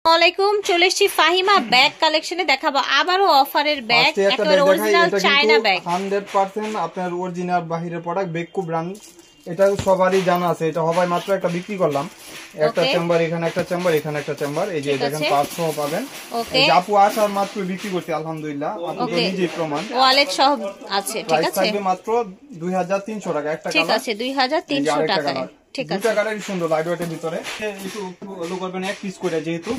আসসালামাইকুম, চলে এসেছি ফাহিমা ব্যাগ কালেকশনে। দেখাবো আবারও অফারের ব্যাগ, একেবারে অরিজিনাল চায়না ব্যাগ, 100% আপনার অরিজিনাল বাহিরের প্রোডাক্ট, বেকু ব্র্যান্ড। এটা সবারই জানা আছে, এটা হবাই মাত্র একটা বিক্রি করলাম। একটা চেম্বার, এখানে একটা চেম্বার, এখানে একটা চেম্বার, এই যে দেখেন 500 পাবেন। এই যে আপু আসার মাত্র বিক্রি করতে আলহামদুলিল্লাহ, আপু তো নিজেই প্রমাণ। ওয়ালেট সহ আছে, ঠিক আছে। থাকবে মাত্র 2300 টাকা একটা কালার, ঠিক আছে 2300 টাকায়। ঠিক আছে, দুটো কালারই সুন্দর, লাইট ওয়েটের ভিতরে। একটু ওলো করবেন এক পিস করে, যেহেতু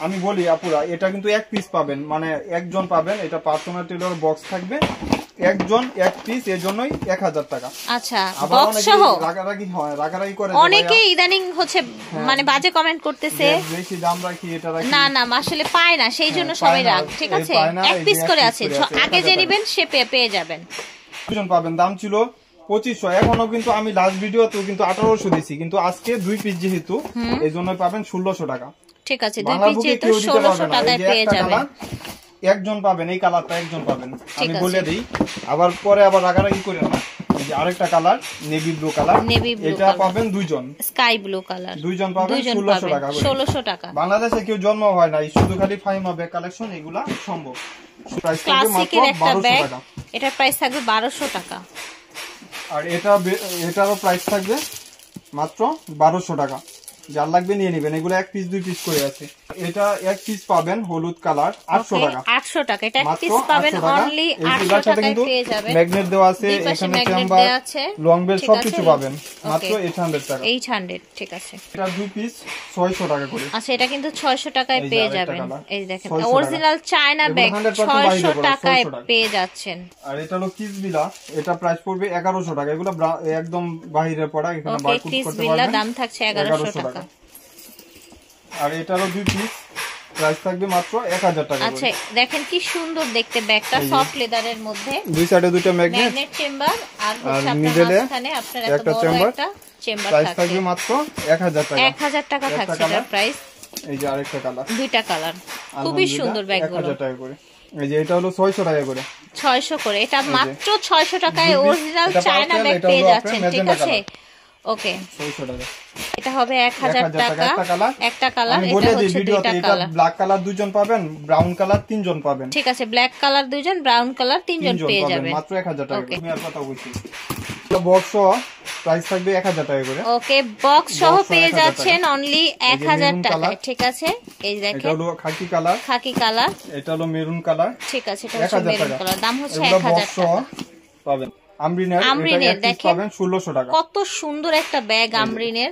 আমি বলি আপুরা এটা কিন্তু এক পিস পাবেন, মানে একজন পাবেন। এটা পার্সোনাল টেলর বক্স থাকবে, একজন এক পিস, এর জন্যই 1000 টাকা। আচ্ছা, বক্স সহ রাগারাগি হয়, রাগারাগি করে অনেকে ইদানিং হচ্ছে, মানে বাজে কমেন্ট করতেছে, বেশি দাম রাখি এটা রাখি। না না, আসলে পায় না, সেই জন্য সবাই রাগ। ঠিক আছে, এক পিস করে আছে, আগে যে নেবেন সে পেয়ে যাবেন। দুজন পাবেন, দাম ছিল 2500, এখনো কিন্তু আমি লাস্ট ভিডিওতেও কিন্তু 1800 দিছি, কিন্তু আজকে 2 পিস যেহেতু এই জন্য পাবেন 1600 টাকা। ঠিক আছে, 2 পিস যেহেতু 1600 টাকায় পেয়ে যাবেন। একজন পাবেন, এই কালারটা একজন পাবেন, আমি বলে দিই, আবার পরে আবার রাগারাগি করে না। এই যে আরেকটা কালার নেভি ব্লু কালার, এটা পাবেন দুইজন, স্কাই ব্লু কালার, দুইজন পাবেন 1600 টাকা। 1600 টাকা। বাংলাদেশে কেউ জন্ম হয় না, শুধু খালি ফাহিমা ব্যাগ কালেকশন এগুলা সম্ভব। প্রাইস থাকবে মাত্র 1200 টাকা। এটার প্রাইস থাকবে 1200 টাকা। আর এটারও প্রাইস থাকবে মাত্র 1200 টাকা। যার লাগবে নিয়ে নেবেন, এগুলো এক পিস 2 পিস করে আছে। এটা এক পিস পাবেন হলুদ কালার 800 টাকা। 800 টাকা, এটা এক পিস পাবেন অনলি 800 টাকায় পেয়ে যাবেন। ম্যাগনেট দেওয়া আছে, এখানে চেম্বার, লং বেল সবকিছু পাবেন মাত্র 800 টাকা। 800, ঠিক আছে। এটা 2 পিস 600 টাকা করে। আচ্ছা, এটা কিন্তু 600 টাকায় পেয়ে যাবেন। এই দেখেন অরিজিনাল চায়না ব্যাগ 600 টাকায় পেয়ে যাচ্ছেন। আর এটা হলো কিসবিলা, এটা প্রাইস পড়বে 1100 টাকা। এগুলো একদম বাহিরের প্রোডাক্ট, এখানে বারকোড করতে পারবেন। দাম থাকছে 1100 টাকা। আর এটারও 2 পিস, প্রাইস থাকবে মাত্র 1000 টাকা। আচ্ছা, দেখেন কি সুন্দর দেখতে ব্যাগটা, সফট লেদারের মধ্যে, দুই সাইডে দুটো ম্যাগনেট চেম্বার, আর হচ্ছে আপনার মাঝখানে আপনার একটা চেম্বার থাকবে মাত্র 1000 টাকা। 1000 টাকা থাকছে এটার প্রাইস। এই যে আরেকটা কালার, দুইটা কালার, খুবই সুন্দর ব্যাগগুলো। 1000 টাকা করে। এই যে এটা হলো 600 টাকা করে, 600 করে। এটা মাত্র 600 টাকায় অরিজিনাল চায়না ব্যাগ পেয়ে যাচ্ছেন। ঠিক আছে, ওকে, 600 টাকা। এটা হবে 1000 টাকা একটা কালার। আমি বলে দিই ভিডিওতে, এটা ব্ল্যাক কালার দুইজন পাবেন, ব্রাউন কালার তিনজন পাবেন। ঠিক আছে, ব্ল্যাক কালার দুইজন, ব্রাউন কালার তিনজন পেয়ে যাবেন মাত্র 1000 টাকা। আমি আর কথা বলছি, বক্স সহ প্রাইস থাকবে 1000 টাকা করে। ওকে, বক্স সহ পেয়ে যাচ্ছেন অনলি 1000 টাকায়। ঠিক আছে, এই দেখেন, এটা হলো খাকি কালার, এটা হলো মেরুন কালার। ঠিক আছে, এটা হচ্ছে মেরুন কালার, দাম হচ্ছে 1000 টাকা পাবেন। আমরিনের দেখেন পাবেন 1600 টাকা। কত সুন্দর একটা ব্যাগ আমরিনের,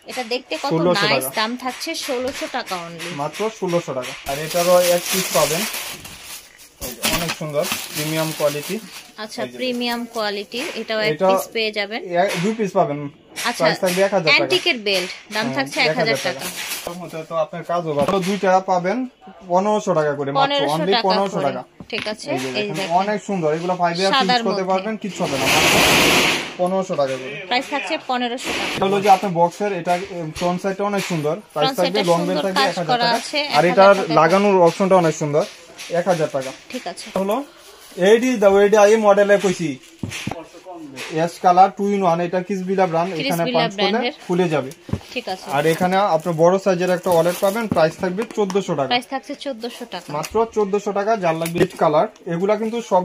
এটা দেখতে কত নাইস। দাম থাকছে 1600 টাকা অনলি, মাত্র 1600 টাকা। আর এটারও এক পিস পাবেন, অনেক সুন্দর প্রিমিয়াম কোয়ালিটি। আচ্ছা, প্রিমিয়াম কোয়ালিটি, এটাও এক পিস পেয়ে যাবেন। 2 পিস পাবেন। আচ্ছা, অ্যান্টিকের বেল্ট, দাম থাকছে 1000 টাকা। তো আপনার কাজ হবে, দুইটা পাবেন 1500 টাকা করে, মাত্র অনলি 1500 টাকা। ঠিক আছে, এই দেখেন অনেক সুন্দর, এগুলো 5 ইয়ার ইউজ করতে পারবেন, কিছু হবে না, 1500 টাকা করে। প্রাইস থাকছে 1500 টাকা। হলো যে আপনার বক্সের এটা ফ্রন্ট সাইডটা অনেক সুন্দর, প্রাইস থাকবে লং বেল থাকবে 1000 টাকা। আর এটার লাগানোর অপশনটা অনেক সুন্দর, 1000 টাকা। ঠিক আছে, হলো এইডি দাও, এইডি এই মডেলে কইছি এস কালার 2 in 1, এটা কিসবিলা ব্র্যান্ড, এখানে পাঁচ করলে খুলে যাবে। ঠিক আছে, আর এখানে আপনি বড় সাইজের একটা ওয়ালেট পাবেন, প্রাইস থাকবে 1400 টাকা। প্রাইস থাকছে 1400 টাকা, মাত্র 1400 টাকা। যার লাগবে রেড কালার, এগুলা কিন্তু সব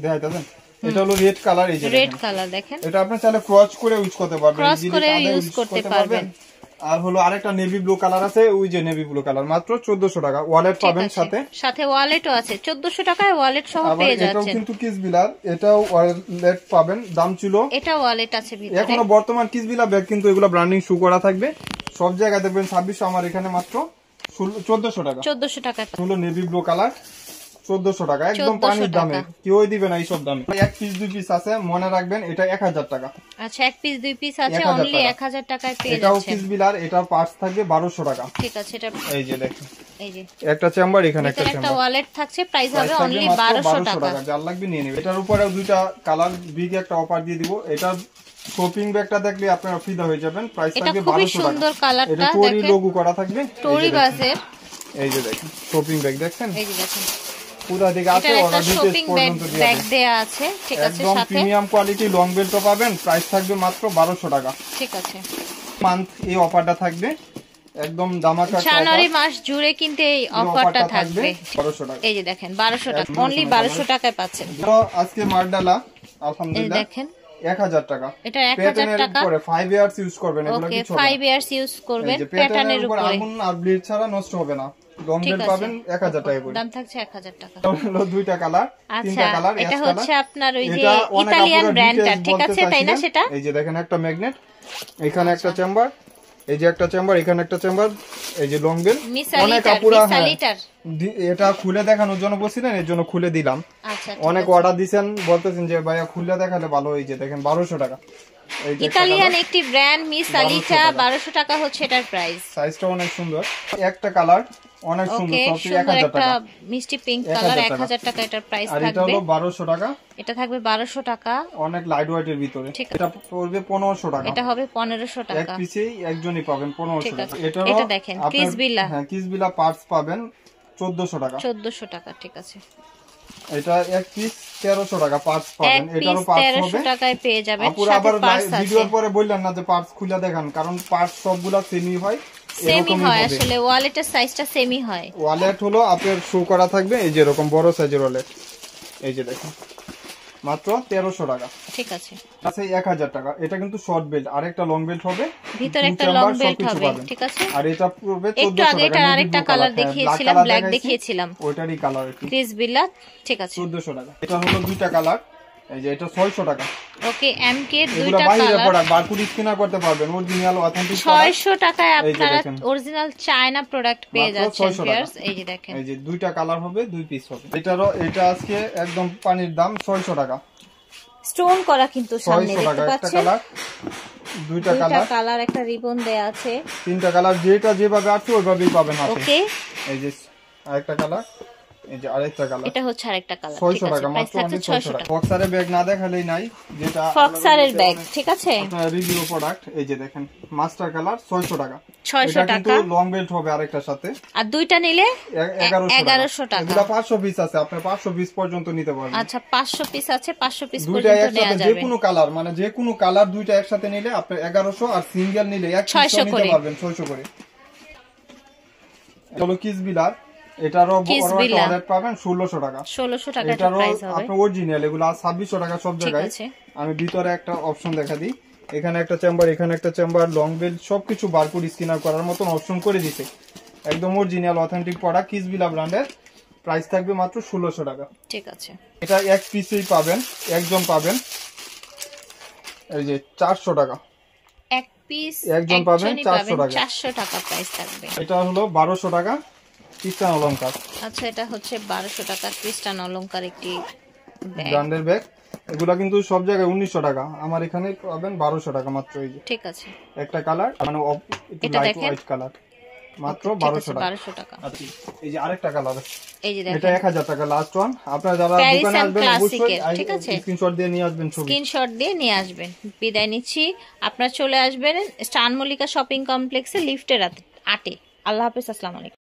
দেখাইতেছেন। এটা হলো রেড কালার, এই যে রেড কালার দেখেন, এটা আপনি চাইলে ক্রস করে ইউজ করতে পারবেন, ক্রস করে ইউজ করতে পারবেন। আর হলো আরেকটা নেভি ব্লু কালার আছে, ওই যে নেভি ব্লু কালার, মাত্র 1400 টাকা। ওয়ালেট পাবেন সাথে ওয়ালেটও আছে, 1400 টাকায় ওয়ালেট সহ পেয়ে যাচ্ছেন। এটাও কিন্তু কিসবিলার, এটাও ওয়ালেট পাবেন, দাম ছিল, এটা ওয়ালেট আছে ভিতরে। এখনো বর্তমান কিসবিলা ব্যাগ কিন্তু এগুলো ব্র্যান্ডিং শু করা থাকবে, সব জায়গায় দেখবেন 2600, আমার এখানে মাত্র 1400 টাকা। 1400 টাকা হলো নেভি ব্লু কালার, 1400 টাকা, একদম পানির দামে, কেউই দিবে না এইসব দামে। এক পিস 2 পিস আছে, মনে রাখবেন এটা 1000 টাকা। আচ্ছা, এক পিস 2 পিস আছে, অনলি 1000 টাকায় পেয়ে যাচ্ছেন। এটাও কিসবিলার, এটার পার্টস থাকবে 1200 টাকা। ঠিক আছে, এটা এই যে দেখেন, এই যে একটা চেম্বার, এখানে একটা একটা ওয়ালেট থাকছে, প্রাইস হবে অনলি 1200 টাকা। যার লাগবে নিয়ে নেবে। এটার উপরে দুইটা কালার বিগ একটা অফার দিয়ে দিব। এটা শপিং ব্যাগটা দেখলে আপনারা ফিদা হয়ে যাবেন, প্রাইস থাকবে 1200 টাকা। খুব সুন্দর কালারটা, এটা টোরি লোগো করা থাকবে, টোরি বাসের। এই যে দেখেন শপিং ব্যাগ, দেখেন এই যে দেখেন পুরো দিকে আছে, অর্ডার ডিটেইলস পর্যন্ত ব্যাগ দেয়া আছে। ঠিক আছে, একদম প্রিমিয়াম কোয়ালিটি লং বেল্টও পাবেন, প্রাইস থাকবে মাত্র 1200 টাকা। ঠিক আছে, মান্থ এই অফারটা থাকবে, একদম দামাকা জানুয়ারি মাস জুড়ে কিন্তু এই অফারটা থাকবে 1200 টাকা। এই যে দেখেন 1200 টাকা, অনলি 1200 টাকায় পাচ্ছেন। তো আজকে মার্ডালা আলহামদুলিল্লাহ দেখেন 1000 টাকা, এটা 1000 টাকা পরে 5 ইয়ার্স ইউজ করবেন, এগুলো ওকে কিছু 5 ইয়ার্স ইউজ করবেন, প্যাটার্নের উপরে আগুন আর ব্লিড ছাড়া নষ্ট হবে না। লং বেল পাবেন 1000 টাকা করে, দাম থাকছে 1000 টাকা। হলো দুইটা কালার, তিনটা কালার। এটা হচ্ছে আপনার ওই যে ইতালিয়ান ব্র্যান্ডটা, ঠিক আছে তাই না? সেটা এই যে দেখেন একটা ম্যাগনেট, এখানে একটা চেম্বার, এই যে একটা চেম্বার, এখানে একটা চেম্বার, এই যে লং বেল। অনেক আপুরা এটা খুলে দেখানোর জন্য বলছিলেন, এর জন্য খুলে দিলাম। আচ্ছা, অনেক অর্ডার দিবেন, বলতেছেন যে ভাইয়া খুলে দেখালে ভালো। এই যে দেখেন 1200 টাকা, এই যে ইতালিয়ান একটি ব্র্যান্ড মিস আলিটা, 1200 টাকা হচ্ছে এটার প্রাইস। সাইজটা অনেক সুন্দর, একটা কালার অনেক সুন্দর, সব 1000 টাকা। মিষ্টি পিঙ্ক কালার 1000 টাকা এটার প্রাইস থাকবে। আর এটা হলো 1200 টাকা, এটা থাকবে 1200 টাকা, অনেক লাইট ওয়েটের ভিতরে। এটা পড়বে 1500 টাকা, এটা হবে 1500 টাকা। এক পিসেই একজনই পাবেন 1500 টাকা। এটা দেখেন কিসবিলা, হ্যাঁ কিসবিলা পার্টস পাবেন 1400 টাকা, 1400 টাকা, ঠিক আছে। এটা এক পিস 1300 টাকা পার্টস পাবেন, এটারও পার্টস হবে 1300 টাকায় পেয়ে যাবেন। আপুরা আবার ভিডিওর পরে বললেন না যে পার্টস খুলে দেখান, কারণ পার্টস সবগুলা সেমই হয়, সেমই হয় আসলে, ওয়ালেটের সাইজটা সেমই হয়। ওয়ালেট হলো আপনার শো করা থাকবে এই যে এরকম বড় সাইজের ওয়ালেট, এই যে দেখুন মাত্র 1300 টাকা, ঠিক আছে। আচ্ছা 1000 টাকা। এটা কিন্তু শর্ট বেল্ট, আরেকটা লং বেল্ট হবে, ভিতরে একটা লং বেল্ট হবে, ঠিক আছে। আর এটা পড়বে 1400 টাকা। একটু আগে এটা আরেকটা কালার দেখিয়েছিলাম, ব্ল্যাক দেখিয়েছিলাম, ওইটারই কালার ক্রিসবিলা, ঠিক আছে 1400 টাকা। এটা হলো দুইটা কালার, এই যে এটা 600 টাকা। ওকে এমকে দুইটা কালার, প্রোডাক্ট বারকোড স্ক্যানার করতে পারবেন, অরিজিনাল অথেন্টিক 600 টাকায় আপনারা অরিজিনাল চায়না প্রোডাক্ট পেয়ে যাচ্ছেন ভিউয়ার্স। এই যে দেখেন, এই যে দুইটা কালার হবে, দুই পিস হবে। এটা আজকে একদম পানির দাম 600 টাকা, স্টোন করা কিন্তু সামনে দেখতে পাচ্ছেন। দুইটা কালার, একটা রিবন দেয়া আছে, তিনটা কালার, যেটা যেভাবে আছে ওইভাবেই পাবেন হাতে। ওকে এই যে আরেকটা কালার, এই যে আরেকটা কালার, এটা হচ্ছে আরেকটা কালার, 600 টাকা মাত্র, 600 টাকা। ফক্সারের ব্যাগ না দেখালেই নাই, যেটা ফক্সারের ব্যাগ, ঠিক আছে। আপনার রিভিউ প্রোডাক্ট, এই যে দেখেন মাস্টার কালার 600 টাকা, 600 টাকা। কিন্তু লং বেল্ট হবে আরেকটার সাথে, আর দুইটা নিলে 1100 টাকা। টাকা। এটা 500 পিস আছে, আপনি 500 পিস পর্যন্ত নিতে পারবেন। আচ্ছা 500 পিস আছে, 500 পিস দুইটা পর্যন্ত একসাথে নেওয়া যে যাবে। কোনো কালার, মানে যে কোনো কালার দুইটা একসাথে নিলে আপনি 1100, আর সিঙ্গেল নিলে 600 নিতে পারবেন 600 করে। চলো কিসবিলার, এটারও বড় একটা অর্ডার পাবেন 1600 টাকা, 1600 টাকা এটা প্রাইস হবে। আপনি অরিজিনাল এগুলো 2600 টাকা সব জায়গায়। আমি ভিতরে একটা অপশন দেখা দিই, এখানে একটা চেম্বার, এখানে একটা চেম্বার, লং বেল্ট সবকিছু বারকোড স্ক্যানার করার মতন অপশন করে দিতে, একদম অরিজিনাল অথেন্টিক প্রোডাক্ট কিসবিলা ব্র্যান্ডের। প্রাইস থাকবে মাত্র 1600 টাকা, ঠিক আছে। এটা এক পিসেই পাবেন, একজন পাবেন, এই যে 400 টাকা এক পিস একজন পাবেন, 400 টাকা, 400 টাকা প্রাইস থাকবে। এটা হলো 1200 টাকা ক্রিস্টান অলংকার। আচ্ছা এটা হচ্ছে 1200 টাকা ক্রিস্টান অলংকার একটি ব্র্যান্ডের ব্যাগ, এগুলা কিন্তু সব জায়গায় 1900 টাকা, আমার এখানে পাবেন 1200 টাকা মাত্র। এই যে ঠিক আছে, একটা কালার, মানে একটু লাইট হোয়াইট কালার, মাত্র 1200 টাকা, 1200 টাকা। আচ্ছা এই যে আরেকটা কালার, এই যে দেখেন এটা 1000 টাকা লাস্ট ওয়ান। আপনারা যারা দোকানে আসবেন অবশ্যই স্ক্রিনশট দিয়ে নিয়ে আসবেন, স্ক্রিনশট দিয়ে নিয়ে আসবেন। বিদায় নিচ্ছি, আপনারা চলে আসবেন স্টান মল্লিকা শপিং কমপ্লেক্সে লিফটের 8-এ। আল্লাহ হাফেজ, আসসালামু আলাইকুম।